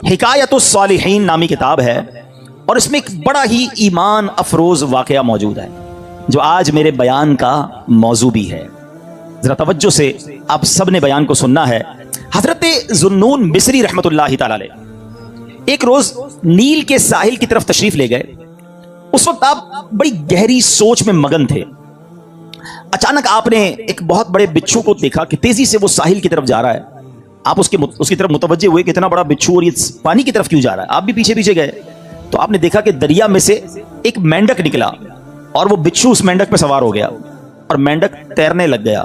हिकायतुस्सालिहीन नामी किताब है और इसमें एक बड़ा ही ईमान अफरोज वाकया मौजूद है जो आज मेरे बयान का मौजू भी है। जरा तवज्जो से आप सब ने बयान को सुनना है। हजरत ज़ुन्नून मिस्री रहमतुल्लाहि तआला अलैह एक रोज नील के साहिल की तरफ तशरीफ ले गए। उस वक्त आप बड़ी गहरी सोच में मगन थे। अचानक आपने एक बहुत बड़े बिच्छू को देखा कि तेजी से वो साहिल की तरफ जा रहा है। आप उसकी तरफ मुतवज्जे हुए कि इतना बड़ा बिच्छू और ये पानी की तरफ क्यों जा रहा है। आप भी पीछे पीछे गए तो आपने देखा कि दरिया में से एक मेंढक निकला और वो बिच्छू उस मेंढक पे सवार हो गया और मेंढक तैरने लग गया।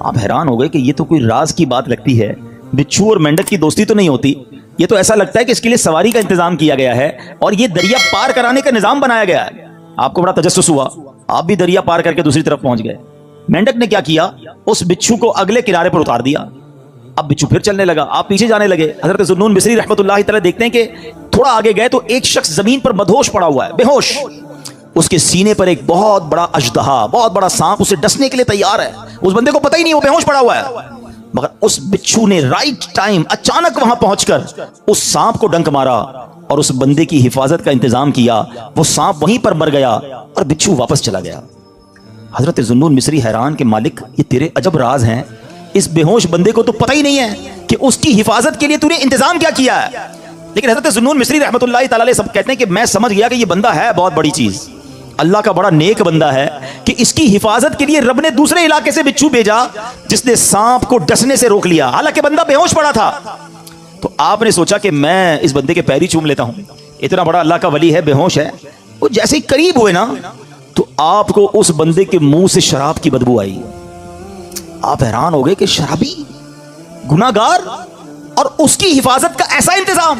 आप हैरान हो गए कि ये तो कोई राज की बात लगती है। बिच्छू और मेंढक की दोस्ती तो नहीं होती। ये तो ऐसा लगता है कि इसके लिए सवारी का इंतजाम किया गया है और ये दरिया पार कराने का निजाम बनाया गया है। आपको बड़ा तजस्सुस हुआ, आप भी दरिया पार करके दूसरी तरफ पहुंच गए। मेंढक ने क्या किया, उस बिच्छू को अगले किनारे पर उतार दिया। अब बिच्छू फिर चलने लगा, आप पीछे जाने लगे। हजरत ज़ुन्नून मिस्री रहमतुल्लाहि तआला देखते हैं कि थोड़ा आगे गए तो एक शख्स जमीन पर मदहोश पड़ा हुआ है, बेहोश। उसके सीने पर एक बहुत बड़ा अजदहा, बहुत बड़ा सांप उसे डसने के लिए तैयार है। उस बंदे को पता ही नहीं वो बेहोश पड़ा हुआ है, मगर उस बिच्छू ने राइट टाइम अचानक वहां पहुंचकर उस सांप को डंक मारा और उस बंदे की हिफाजत का इंतजाम किया। वो सांप वहीं पर मर गया और बिच्छू वापस चला गया। हजरत ज़ुन्नून मिस्री हैरान के मालिक ये तेरे अजब राज हैं। इस बेहोश बंदे को तो पता ही नहीं है कि उसकी हिफाजत के लिए तूने इंतजाम क्या किया है। लेकिन हजरत ज़ुन्नून मिस्री रहमतुल्लाहि तआला अलैह सब कहते हैं कि मैं समझ गया कि ये बंदा है बहुत बड़ी चीज, अल्लाह का बड़ा नेक बंदा है कि इसकी हिफाजत के लिए रब ने दूसरे इलाके से बिच्छू भेजा जिसने सांप को डसने से रोक लिया, हालांकि बंदा बेहोश पड़ा था। तो आपने सोचा कि मैं इस बंदे के पैरी चूम लेता हूं, इतना बड़ा अल्लाह का वली है, बेहोश है। वो जैसे ही करीब हुए ना तो आपको उस बंदे के मुंह से शराब की बदबू आई। आप हैरान हो गए कि शराबी, गुनाहगार और उसकी हिफाजत का ऐसा इंतजाम।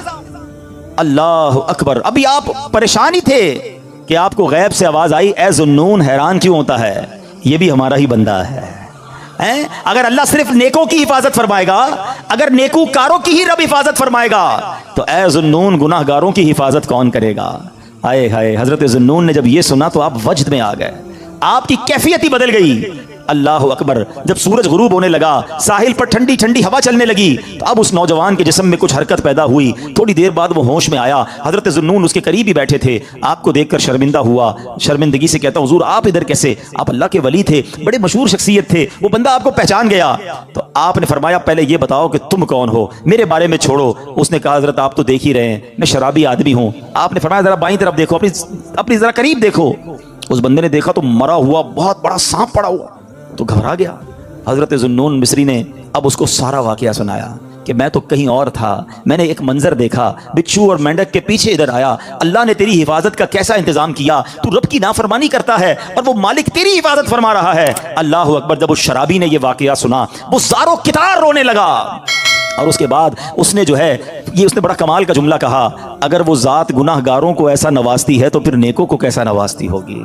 अल्लाह अकबर। अभी आप परेशान ही थे कि आपको गैब से आवाज आई, ए ज़ुन्नून हैरान क्यों होता है, ये भी हमारा ही बंदा है। अगर अल्लाह सिर्फ नेकों की हिफाजत फरमाएगा, अगर नेकूकारों की ही रब हिफाजत फरमाएगा तो ए ज़ुन्नून गुनाहगारों की हिफाजत कौन करेगा। आए हाय। हजरत ज़ुन्नून ने जब ये सुना तो आप वजद में आ गए, आपकी कैफियत ही बदल गई। अल्लाह अकबर। जब सूरज गुरूब होने लगा, साहिल पर ठंडी ठंडी हवा चलने लगी तो अब उस नौजवान के जिस्म में कुछ हरकत पैदा हुई। थोड़ी देर बाद वो होश में आया। हजरत ज़ुन्नून उसके करीब ही बैठे थे। आपको देखकर शर्मिंदा हुआ, शर्मिंदगी से कहता, हुजूर आप इधर कैसे, आप अल्लाह के वली थे, बड़े मशहूर शख्सियत थे, वो बंदा आपको पहचान गया। तो आपने फरमाया पहले ये बताओ कि तुम कौन हो, मेरे बारे में छोड़ो। उसने कहा हजरत आप तो देख ही रहे हैं, मैं शराबी आदमी हूँ। आपने फरमाया जरा बाईं तरफ देखो, अपनी जरा करीब देखो। उस बंदे ने देखा तो मरा हुआ बहुत बड़ा सांप पड़ा हुआ, तो घबरा गया। हजरत ज़ुन्नून मिस्री ने अब उसको सारा वाकया सुनाया कि मैं तो कहीं और था, मैंने एक मंजर देखा, बिच्छू और मेंढक के पीछे इधर आया, अल्लाह ने तेरी हिफाजत का कैसा इंतजाम किया, तू रब की नाफरमानी करता है और वो मालिक तेरी हिफाजत फरमा रहा है। अल्लाह अकबर। जब उस शराबी ने ये वाकया सुना वो सारो कितार रोने लगा और उसके बाद उसने जो है ये उसने बड़ा कमाल का जुमला कहा, अगर वो जात गुनाहगारों को ऐसा नवाजती है तो फिर नेकों को कैसा नवाजती होगी।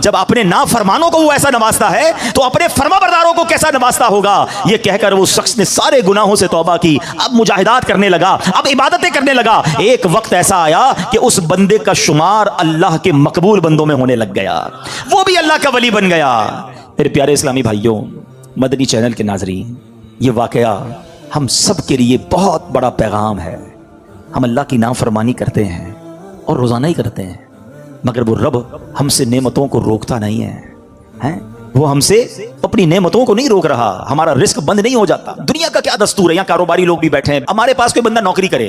जब अपने नाफरमानों को वो ऐसा नवाजता है तो अपने फरमाबरदारों को कैसा नवाजता होगा। ये कहकर वो शख्स ने सारे गुनाहों से तौबा की, अब मुजाहिदात करने लगा, अब इबादतें करने लगा। एक वक्त ऐसा आया कि उस बंदे का शुमार अल्लाह के मकबूल बंदों में होने लग गया, वो भी अल्लाह का वली बन गया। मेरे प्यारे इस्लामी भाइयों, मदनी चैनल के नाजरीन, ये वाकया हम सब के लिए बहुत बड़ा पैगाम है। हम अल्लाह की नाफरमानी करते हैं और रोजाना ही करते हैं, मगर वो रब हमसे नेमतों को रोकता नहीं है, वो हमसे अपनी नेमतों को नहीं रोक रहा। हमारा रिस्क बंद नहीं हो जाता। दुनिया का क्या दस्तूर है, यहाँ कारोबारी लोग भी बैठे हैं, हमारे पास कोई बंदा नौकरी करे,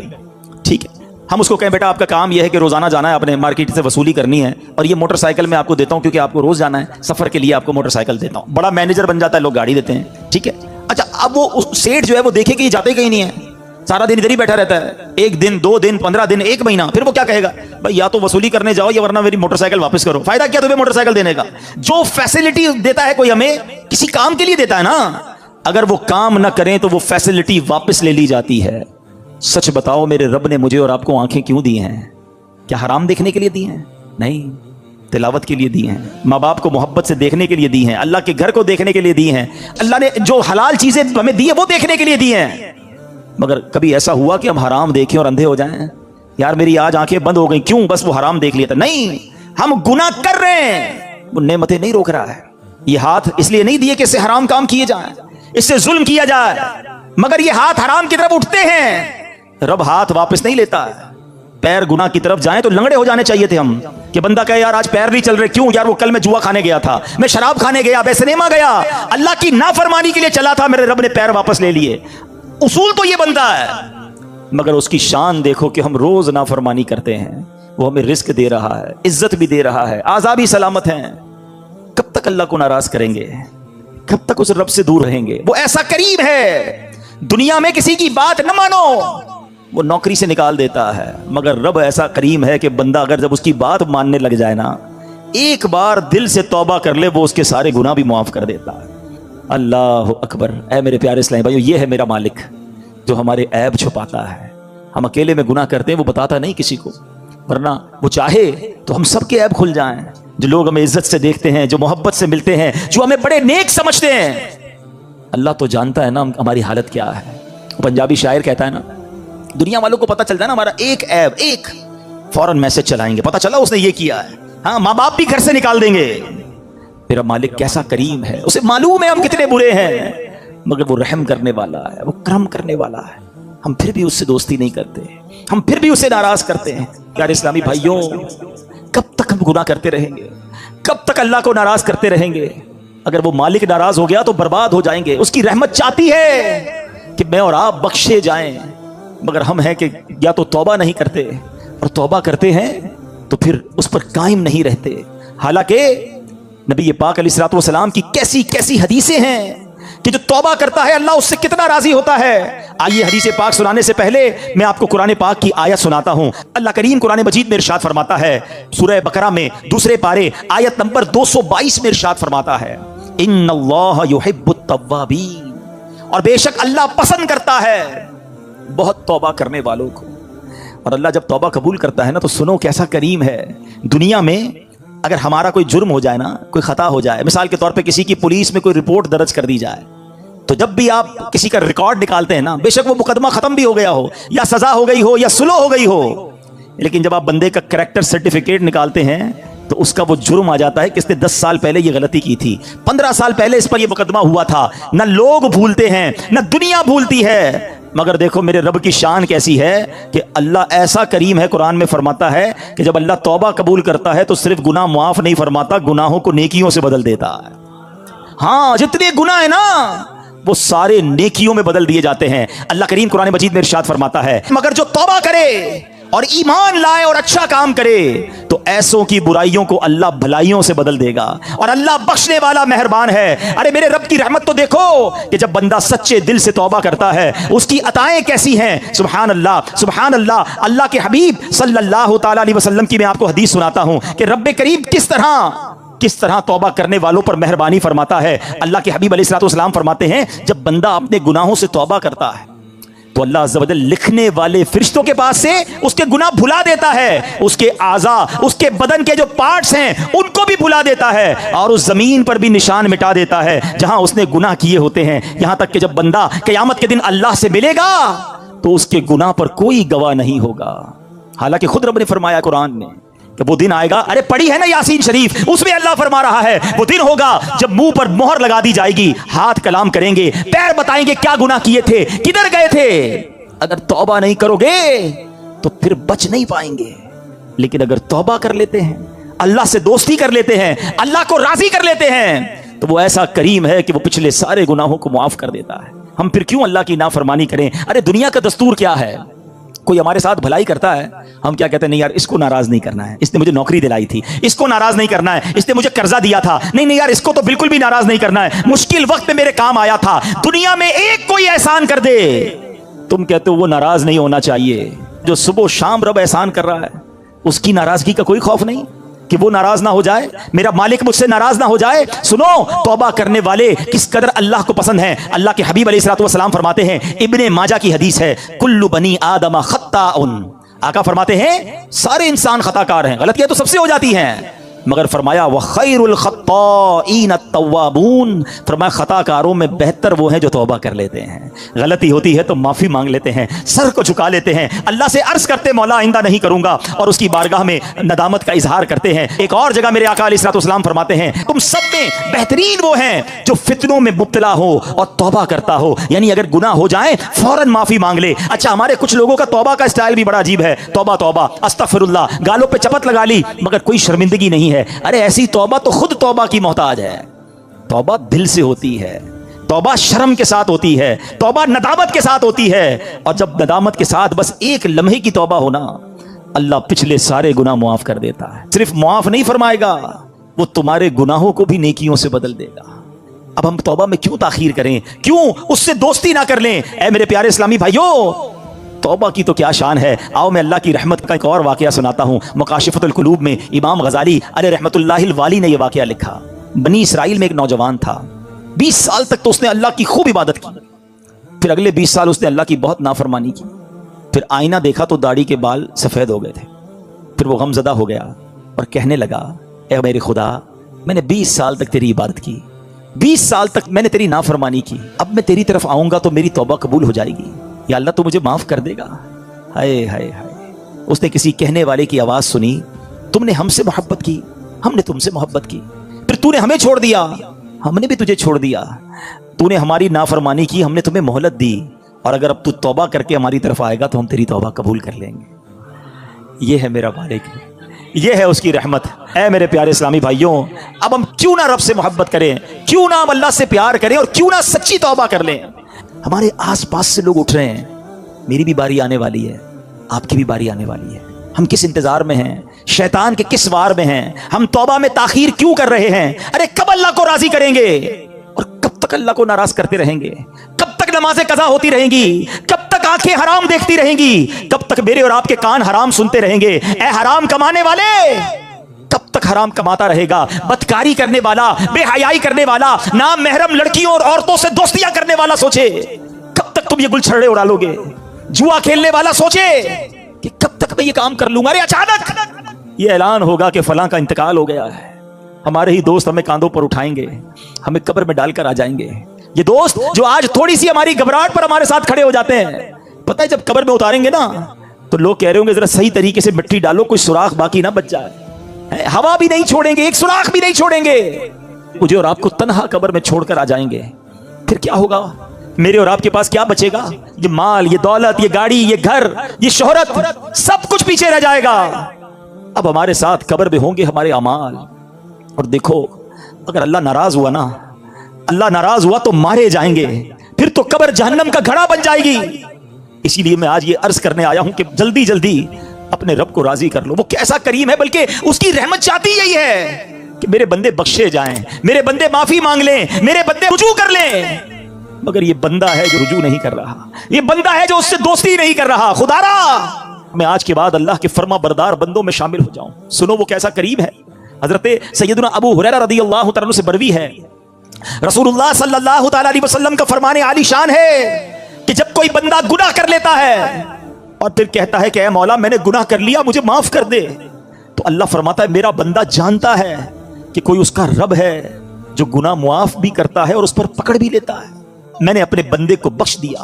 ठीक है, हम उसको कहें बेटा आपका काम यह है कि रोजाना जाना है, अपने मार्केट से वसूली करनी है और ये मोटरसाइकिल मैं आपको देता हूँ क्योंकि आपको रोज जाना है, सफर के लिए आपको मोटरसाइकिल देता हूँ। बड़ा मैनेजर बन जाता है, लोग गाड़ी देते हैं, ठीक है। अच्छा, अब वो सेठ जो है वो देखे कि जाते कहीं नहीं है, सारा दिन इधर ही बैठा रहता है, एक दिन, 2 दिन, 15 दिन, 1 महीना, फिर वो क्या कहेगा, भाई या तो वसूली करने जाओ या वरना मेरी मोटरसाइकिल वापस करो। फायदा क्या तुम्हें मोटरसाइकिल देने का। जो फैसिलिटी देता है कोई हमें किसी काम के लिए देता है ना, अगर वो काम ना करें तो वो फैसिलिटी वापस ले ली जाती है। सच बताओ मेरे रब ने मुझे और आपको आंखें क्यों दी हैं? क्या हराम देखने के लिए दी हैं? नहीं, तिलावत के लिए दी हैं, माँ बाप को मोहब्बत से देखने के लिए दी हैं, अल्लाह के घर को देखने के लिए दी हैं, अल्लाह ने जो हलाल चीजें हमें दी है वो देखने के लिए दी हैं। मगर कभी ऐसा हुआ कि हम हराम देखें और अंधे हो जाएं? यार मेरी आज आंखें बंद हो गई, क्यों? बस वो हराम देख लिया था। नहीं, हम गुनाह कर रहे हैं, वो नेमतें नहीं रोक रहा है। ये हाथ इसलिए नहीं दिए कि इससे हराम काम किए जाएं, इससे जुल्म किया जाए, मगर ये हाथ हराम की तरफ उठते हैं। رب ہاتھ واپس نہیں لیتا ہے. پیر گناہ کی طرف جائیں تو لنگڑے ہو جانے چاہیے تھے ہم, کہ بندہ کہے یار آج پیر نہیں چل رہے, کیوں یار وہ کل میں جوا کھانے گیا تھا, میں شراب کھانے گیا, میں سنیما گیا, اللہ کی نافرمانی کے لیے چلا تھا, میرے رب نے پیر واپس لے لیے. اصول تو یہ بنتا ہے, مگر اس کی شان دیکھو کہ ہم روز نافرمانی کرتے ہیں. وہ ہمیں رزق دے رہا ہے, عزت بھی دے رہا ہے, اعضاء بھی سلامت ہیں. کب تک اللہ کو ناراض کریں گے؟ کب تک اس رب سے دور رہیں گے؟ وہ ایسا کریم ہے, دنیا میں کسی کی بات نہ مانو, وہ نوکری سے نکال دیتا ہے, مگر رب ایسا کریم ہے کہ بندہ اگر جب اس کی بات ماننے لگ جائے نا, ایک بار دل سے توبہ کر لے, وہ اس کے سارے گناہ بھی معاف کر دیتا ہے. اللہ اکبر. اے میرے پیارے اسلامی بھائیو, یہ ہے میرا مالک جو ہمارے عیب چھپاتا ہے. ہم اکیلے میں گناہ کرتے ہیں, وہ بتاتا نہیں کسی کو, ورنہ وہ چاہے تو ہم سب کے عیب کھل جائیں. جو لوگ ہمیں عزت سے دیکھتے ہیں, جو محبت سے ملتے ہیں, جو ہمیں بڑے نیک سمجھتے ہیں, اللہ تو جانتا ہے نا ہماری حالت کیا ہے. پنجابی شاعر کہتا ہے نا, دنیا والوں کو پتا چلتا ہے نا ہمارا ایک عیب, ایک فوراً میسج چلائیں گے, پتا چلا اس نے یہ کیا ہے, ہاں ماں باپ بھی گھر سے نکال دیں گے. میرا مالک کیسا کریم ہے, اسے معلوم ہے ہم کتنے برے ہیں, مگر وہ رحم کرنے والا ہے, وہ کرم کرنے والا ہے. ہم پھر بھی اس سے دوستی نہیں کرتے, ہم پھر بھی اسے ناراض کرتے ہیں. یار اسلامی بھائیوں, کب تک ہم گناہ کرتے رہیں گے؟ کب تک اللہ کو ناراض کرتے رہیں گے؟ اگر وہ مالک ناراض ہو گیا تو برباد ہو جائیں گے. اس کی رحمت چاہتی ہے کہ میں اور آپ بخشے جائیں, مگر ہم ہیں کہ یا تو توبہ نہیں کرتے, اور توبہ کرتے ہیں تو پھر اس پر قائم نہیں رہتے. حالانکہ نبی پاک علیہ الصلوۃ والسلام کی کیسی کیسی حدیثیں ہیں کہ جو توبہ کرتا ہے اللہ اس سے کتنا راضی ہوتا ہے. آئیے حدیث پاک سنانے سے پہلے میں آپ کو قرآن پاک کی آیت سناتا ہوں. اللہ کریم قرآن مجید میں ارشاد فرماتا ہے, سورہ بقرہ میں دوسرے پارے آیت نمبر 222 میں ارشاد فرماتا ہے, ان اللہ یحب التوابین, اور بے شک اللہ پسند کرتا ہے بہت توبہ کرنے والوں کو. اور اللہ جب توبہ قبول کرتا ہے نا, تو سنو کیسا کریم ہے. دنیا میں اگر ہمارا کوئی جرم ہو جائے نا, کوئی خطا ہو جائے, مثال کے طور پہ کسی کی پولیس میں کوئی رپورٹ درج کر دی جائے, تو جب بھی آپ کسی کا ریکارڈ نکالتے ہیں نا, بے شک وہ مقدمہ ختم بھی ہو گیا ہو, یا سزا ہو گئی ہو, یا سلو ہو گئی ہو, لیکن جب آپ بندے کا کریکٹر سرٹیفکیٹ نکالتے ہیں تو اس کا وہ جرم آ جاتا ہے کہ اس نے 10 سال پہلے یہ غلطی کی تھی, 15 سال پہلے اس پر یہ مقدمہ ہوا تھا. نہ لوگ بھولتے ہیں, نہ دنیا بھولتی ہے, مگر دیکھو میرے رب کی شان کیسی ہے کہ اللہ ایسا کریم ہے. قرآن میں فرماتا ہے کہ جب اللہ توبہ قبول کرتا ہے تو صرف گناہ معاف نہیں فرماتا, گناہوں کو نیکیوں سے بدل دیتا ہے. ہاں, جتنے گناہ ہیں نا وہ سارے نیکیوں میں بدل دیے جاتے ہیں. اللہ کریم قرآن مجید میں ارشاد فرماتا ہے, مگر جو توبہ کرے اور ایمان لائے اور اچھا کام کرے تو ایسوں کی برائیوں کو اللہ بھلائیوں سے بدل دے گا, اور اللہ بخشنے والا مہربان ہے. ارے میرے رب کی رحمت تو دیکھو کہ جب بندہ سچے دل سے توبہ کرتا ہے اس کی عطائیں کیسی ہیں. سبحان اللہ, سبحان اللہ. اللہ کے حبیب صلی اللہ تعالی علیہ وسلم کی میں آپ کو حدیث سناتا ہوں کہ رب کریم کس طرح توبہ کرنے والوں پر مہربانی فرماتا ہے. اللہ کے حبیب علیہ الصلوۃ والسلام فرماتے ہیں, جب بندہ اپنے گناہوں سے توبہ کرتا ہے تو اللہ عز و جل لکھنے والے فرشتوں کے پاس سے اس کے گناہ بھلا دیتا ہے, اس کے اعضاء, اس کے بدن کے جو پارٹس ہیں ان کو بھی بھلا دیتا ہے, اور اس زمین پر بھی نشان مٹا دیتا ہے جہاں اس نے گناہ کیے ہوتے ہیں. یہاں تک کہ جب بندہ قیامت کے دن اللہ سے ملے گا تو اس کے گناہ پر کوئی گواہ نہیں ہوگا. حالانکہ خود رب نے فرمایا قرآن میں کہ وہ دن آئے گا, ارے پڑھی ہے نا یاسین شریف, اس میں اللہ فرما رہا ہے وہ دن ہوگا جب منہ پر مہر لگا دی جائے گی, ہاتھ کلام کریں گے, پیر بتائیں گے کیا گناہ کیے تھے, کدھر گئے تھے. اگر توبہ نہیں کرو گے تو پھر بچ نہیں پائیں گے, لیکن اگر توبہ کر لیتے ہیں, اللہ سے دوستی کر لیتے ہیں, اللہ کو راضی کر لیتے ہیں, تو وہ ایسا کریم ہے کہ وہ پچھلے سارے گناہوں کو معاف کر دیتا ہے. ہم پھر کیوں اللہ کی نافرمانی کریں؟ ارے دنیا کا دستور کیا ہے, کوئی ہمارے ساتھ بھلائی کرتا ہے, ہم کیا کہتے ہیں, نہیں یار اس کو ناراض نہیں کرنا ہے, اس نے مجھے نوکری دلائی تھی, اس کو ناراض نہیں کرنا ہے, اس نے مجھے قرضہ دیا تھا, نہیں یار اس کو تو بالکل بھی ناراض نہیں کرنا ہے, مشکل وقت میں میرے کام آیا تھا. دنیا میں ایک کوئی احسان کر دے, تم کہتے ہو وہ ناراض نہیں ہونا چاہیے. جو صبح و شام رب احسان کر رہا ہے اس کی ناراضگی کا کوئی خوف نہیں کہ وہ ناراض نہ ہو جائے, میرا مالک مجھ سے ناراض نہ ہو جائے. سنو, توبہ کرنے والے کس قدر اللہ کو پسند ہیں. اللہ کے حبیب علیہ الصلوۃ والسلام فرماتے ہیں, ابن ماجہ کی حدیث ہے, کل بنی آدم خطاء. آقا فرماتے ہیں سارے انسان خطا کار ہیں, غلطیاں تو سب سے ہو جاتی ہیں, मगर फरमाया वह खैरुल खत्ताईन अत्तव्वाबून, फरमाया खताकारों में बेहतर वो हैं जो तौबा कर लेते हैं। गलती होती है तो माफ़ी मांग लेते हैं, सर को झुका लेते हैं, अल्लाह से अर्ज करते मौला आइंदा नहीं करूंगा, और उसकी बारगाह में नदामत का इजहार करते हैं। एक और जगह मेरे आका अलैहिस्सलाम फरमाते हैं तुम सब में बेहतरीन वो हैं जो फितनों में मुब्तला हो और तौबा करता हो, यानी अगर गुनाह हो जाए फौरन माफ़ी मांग ले। अच्छा, हमारे कुछ लोगों का तौबा का स्टाइल भी बड़ा अजीब है, तौबा तौबा अस्तगफिरुल्लाह, गालों पे चपत लगा ली मगर कोई शर्मिंदगी नहीं है। अरे ऐसी तौबा तो खुद तौबा की मोहताज है। तौबा दिल से होती है, तौबा शर्म के साथ होती है, तौबा नदामत के साथ होती है, और जब नदामत के साथ बस एक लम्हे की तौबा हो ना, अल्लाह पिछले सारे गुनाह मुआफ कर देता है। सिर्फ मुआफ नहीं फरमाएगा, वो तुम्हारे गुनाहों को भी नेकियों से बदल देगा। अब हम तौबा में क्यों ताखीर करें, क्यों उससे दोस्ती ना कर लें? ऐ मेरे प्यारे इस्लामी भाइयों, तौबा की तो क्या शान है। आओ मैं अल्लाह की रहमत का एक और वाक़या सुनाता हूँ। मुकाशिफतुल कुलूब में इमाम गजाली अलैहि रहमतुल्लाहिल वाली ने यह वाक़या लिखा। बनी इसराइल में एक नौजवान था, 20 साल तक तो उसने अल्लाह की खूब इबादत की, फिर अगले 20 साल उसने अल्लाह की बहुत नाफरमानी की। फिर आईना देखा तो दाढ़ी के बाल सफ़ेद हो गए थे। फिर वो गमज़दा हो गया और कहने लगा, ए मेरे खुदा, मैंने 20 साल तक तेरी इबादत की, 20 साल तक मैंने तेरी नाफरमानी की, अब मैं तेरी तरफ आऊँगा तो मेरी तौबा कबूल हो जाएगी, या अल्लाह तो मुझे माफ़ कर देगा। हाय हाय हाय। उसने किसी कहने वाले की आवाज़ सुनी, तुमने हमसे मोहब्बत की, हमने तुमसे मोहब्बत की, फिर तूने हमें छोड़ दिया, हमने भी तुझे छोड़ दिया, तूने हमारी नाफरमानी की, हमने तुम्हें मोहलत दी, और अगर अब तू तौबा करके हमारी तरफ आएगा तो हम तेरी तौबा कबूल कर लेंगे। ये है मेरा मालिक, ये है उसकी रहमत। ऐ मेरे प्यारे इस्लामी भाइयों, अब हम क्यों ना रब से मोहब्बत करें, क्यों ना हम अल्लाह से प्यार करें, और क्यों ना सच्ची तौबा कर लें। हमारे आसपास से लोग उठ रहे हैं, मेरी भी बारी आने वाली है, आपकी भी बारी आने वाली है। हम किस इंतजार में हैं, शैतान के किस वार में हैं, हम तौबा में ताखीर क्यों कर रहे हैं? अरे कब अल्लाह को राजी करेंगे, और कब तक अल्लाह को नाराज करते रहेंगे? कब तक नमाजें कज़ा होती रहेंगी? कब तक आंखें हराम देखती रहेंगी? कब तक मेरे और आपके कान हराम सुनते रहेंगे? ए हराम कमाने वाले, कब तक हराम कमाता रहेगा? बदकारी करने वाला, बेहयाई करने वाला, नाम महरम लड़कियों और औरतों से दोस्तियां करने वाला सोचे कब तक तुम ये गुलछड़े उड़ा लोगे? जुआ खेलने वाला सोचे कि कब तक मैं ये काम कर लूंगा। अरे अचानक ये ऐलान होगा कि फलां का इंतकाल हो गया है, हमारे ही दोस्त हमें कांधों पर उठाएंगे, हमें कब्र में डालकर आ जाएंगे। ये दोस्त जो आज थोड़ी सी हमारी घबराहट पर हमारे साथ खड़े हो जाते हैं, पता है जब कब्र में उतारेंगे ना तो लोग कह रहे होंगे जरा सही तरीके से मिट्टी डालो, कोई सुराख बाकी ना बच जाए। हवा भी नहीं छोड़ेंगे, एक सुराख भी नहीं छोड़ेंगे, मुझे और आपको तन्हा कब्र में छोड़कर आ जाएंगे। फिर क्या होगा? मेरे और आपके पास क्या बचेगा? ये माल, ये दौलत, ये गाड़ी, ये घर, ये शोहरत, सब कुछ पीछे रह जाएगा। अब हमारे साथ कब्र में होंगे हमारे अमाल। और देखो, अगर अल्लाह नाराज हुआ ना, अल्लाह नाराज हुआ तो मारे जाएंगे, फिर तो कब्र जहन्नम का घड़ा बन जाएगी। इसीलिए मैं आज ये अर्ज करने आया हूं कि जल्दी जल्दी अपने रब को राजी कर लो। वो कैसा करीम है, बल्कि उसकी रहमत चाहती यही है कि मेरे बंदे बख्शे जाएं, मेरे बंदे माफी मांग लें, मेरे बंदे रुजू कर लें। मगर ये बंदा है जो रुजू नहीं कर रहा, ये बंदा है जो उससे दोस्ती नहीं कर रहा। खुदारा, मैं आज के बाद अल्लाह के फर्मा बरदार बंदों में शामिल हो जाऊं। सुनो वो कैसा करीम है। हजरत सैयदना अबू हुरैरा रदियल्लाहु तआला अन्हु से बरवी है, रसूलुल्लाह सल्लल्लाहु तआला अलैहि वसल्लम का फरमाने आली शान है कि जब कोई बंदा गुनाह कर लेता है और फिर कहता है कि ऐ मौला मैंने गुनाह कर लिया, मुझे माफ कर दे, तो अल्लाह फरमाता है मेरा बंदा जानता है कि कोई उसका रब है जो गुनाह मुआफ भी करता है और उस पर पकड़ भी लेता है। मैंने अपने बंदे को बख्श दिया,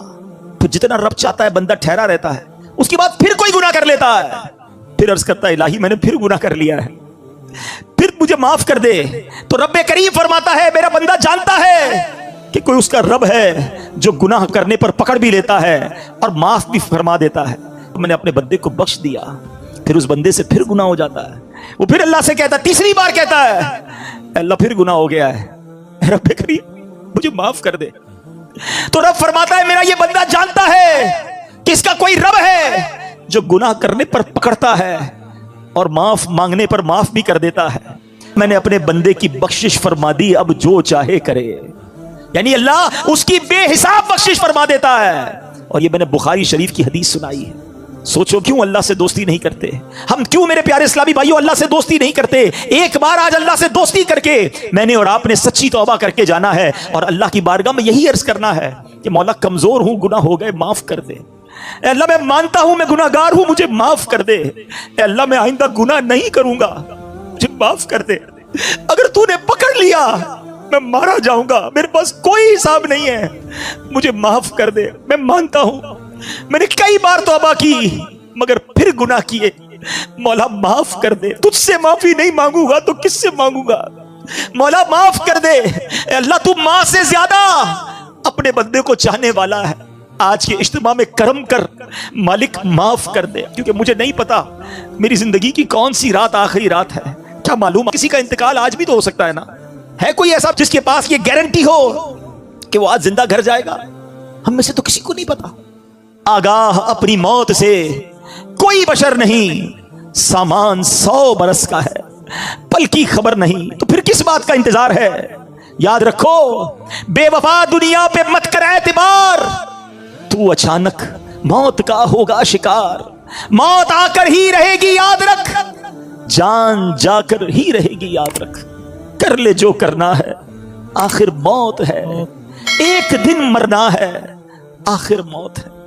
फिर जितना रब चाहता है बंदा ठहरा रहता है, उसके बाद फिर कोई गुनाह कर लेता है, फिर अर्ज करता है इलाही मैंने फिर गुनाह कर लिया है, फिर मुझे माफ कर दे। तो रब्बे करीम फरमाता है मेरा बंदा जानता है कि कोई उसका रब है जो गुनाह करने पर पकड़ भी लेता है और माफ भी फरमा देता है। तो मैंने अपने बंदे को बख्श दिया, फिर उस बंदे से फिर गुनाह हो जाता है, वो फिर अल्लाह से कहता है, तीसरी बार कहता है अल्लाह फिर गुनाह हो गया है, रब्बे करीम मुझे माफ कर दे। तो रब फरमाता है मेरा ये बंदा जानता है कि इसका कोई रब है जो गुनाह करने पर पकड़ता है और माफ मांगने पर माफ भी कर देता है। मैंने अपने बंदे की बख्शिश फरमा दी, अब जो चाहे करे। यानी अल्लाह उसकी बेहिसाब बख्शिश फरमा देता है। और ये मैंने बुखारी शरीफ की हदीस सुनाई है। सोचो क्यों अल्लाह से दोस्ती नहीं करते हम, क्यों मेरे प्यारे इस्लामी भाइयों अल्लाह से दोस्ती नहीं करते। एक बार आज अल्लाह से दोस्ती करके मैंने और आपने सच्ची तौबा करके जाना है और अल्लाह की बारगाह में यही अर्ज करना है कि मौला कमजोर हूं, गुनाह हो गए, माफ कर दे। अल्लाह मैं मानता हूं मैं गुनाहगार हूं, मुझे माफ कर दे। अल्लाह मैं आइंदा गुनाह नहीं करूंगा, मुझे माफ कर दे, अगर तूने पकड़ लिया मैं मारा जाऊंगा, मेरे पास कोई हिसाब नहीं है, मुझे माफ कर दे। मैं मानता हूं मैंने कई बार तौबा की मगर फिर गुनाह किए, मौला माफ कर दे। तुझसे माफी नहीं मांगूंगा तो किससे मांगूंगा? मौला माफ कर दे। अल्लाह तू मां से ज्यादा अपने बंदे को चाहने वाला है। आज के इज्तिमा में करम कर मालिक, माफ कर दे, क्योंकि मुझे नहीं पता मेरी जिंदगी की कौन सी रात आखिरी रात है। क्या मालूम, किसी का इंतकाल आज भी तो हो सकता है ना। है कोई ऐसा जिसके पास ये गारंटी हो कि वो आज जिंदा घर जाएगा? हम में से तो किसी को नहीं पता। आगाह अपनी मौत से कोई बशर नहीं, सामान 100 बरस का है, पल की खबर नहीं, तो फिर किस बात का इंतजार है? याद रखो, बेवफा दुनिया पे मत कर एतबार, तू अचानक मौत का होगा शिकार। मौत आकर ही रहेगी याद रख, जान जाकर ही रहेगी याद रख। कर ले जो करना है, आखिर मौत है, एक दिन मरना है, आखिर मौत है।